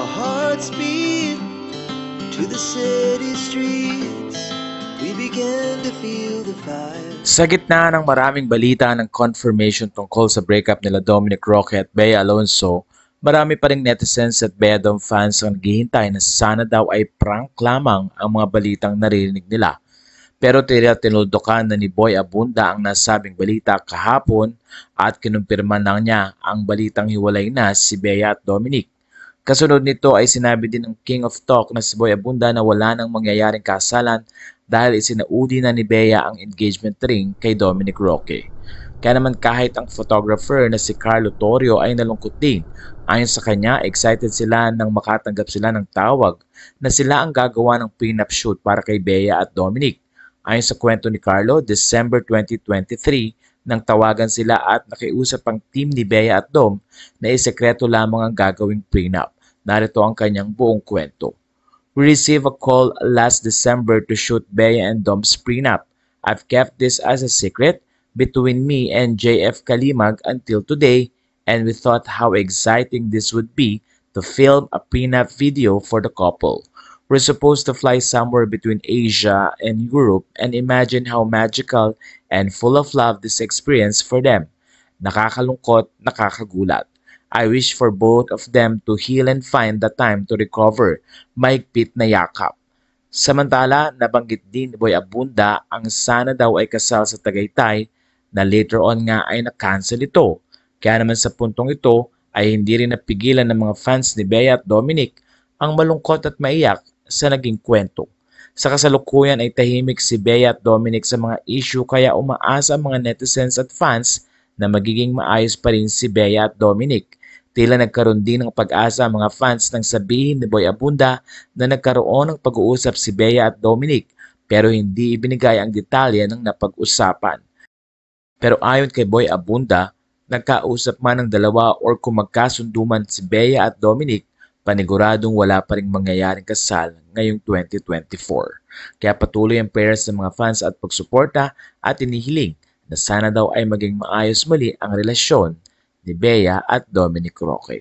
Our hearts beat to the city streets. We began to feel the fire. Sa gitna ng maraming balita ng confirmation tungkol sa breakup nila Dominic Roque at Bea Alonzo, marami pa ring netizens at Bea Dom fans ang naghihintay na sana daw ay prank lamang ang mga balitang naririnig nila. Pero tinuldukan na ni Boy Abunda ang nasabing balita kahapon at kinumpirma na niya ang balitang hiwalay na si Bea at Dominic. Kasunod nito ay sinabi din ng King of Talk na si Boy Abunda na wala nang mangyayaring kasalan dahil isinaudi na ni Bea ang engagement ring kay Dominic Roque. Kaya naman kahit ang photographer na si Carlo Torrio ay nalungkot din. Ayon sa kanya, excited sila nang makatanggap sila ng tawag na sila ang gagawa ng prenup shoot para kay Bea at Dominic. Ayon sa kwento ni Carlo, December 2023 nang tawagan sila at nakiusap ang team ni Bea at Dom na isekreto lamang ang gagawing prenup. Narito ang kanyang buong kwento. We received a call last December to shoot Bea and Dom's prenup. I've kept this as a secret between me and JF Kalimag until today, and we thought how exciting this would be to film a prenup video for the couple. We're supposed to fly somewhere between Asia and Europe, and imagine how magical and full of love this experience for them. Nakakalungkot, nakakagulat. I wish for both of them to heal and find the time to recover. Mahigpit na yakap. Samantala, nabanggit din ni Boy Abunda ang sana daw ay kasal sa Tagaytay na later on nga ay na-cancel ito. Kaya naman sa puntong ito ay hindi rin napigilan ng mga fans ni Bea at Dominic ang malungkot at maiyak sa naging kwento. Sa kasalukuyan ay tahimik si Bea at Dominic sa mga issue kaya umaasa ang mga netizens at fans na magiging maayos pa rin si Bea at Dominic. Tila nagkaroon din ng pag-asa ang mga fans nang sabihin ni Boy Abunda na nagkaroon ng pag-uusap si Bea at Dominic pero hindi ibinigay ang detalye ng napag-usapan. Pero ayon kay Boy Abunda, nagkausap man ng dalawa or kung magkasunduman si Bea at Dominic, paniguradong wala pa ring mangyayaring kasal ngayong 2024. Kaya patuloy ang prayers ng mga fans at pagsuporta at inihiling na sana daw ay maging maayos muli ang relasyon ni Bea at Dominic Roque.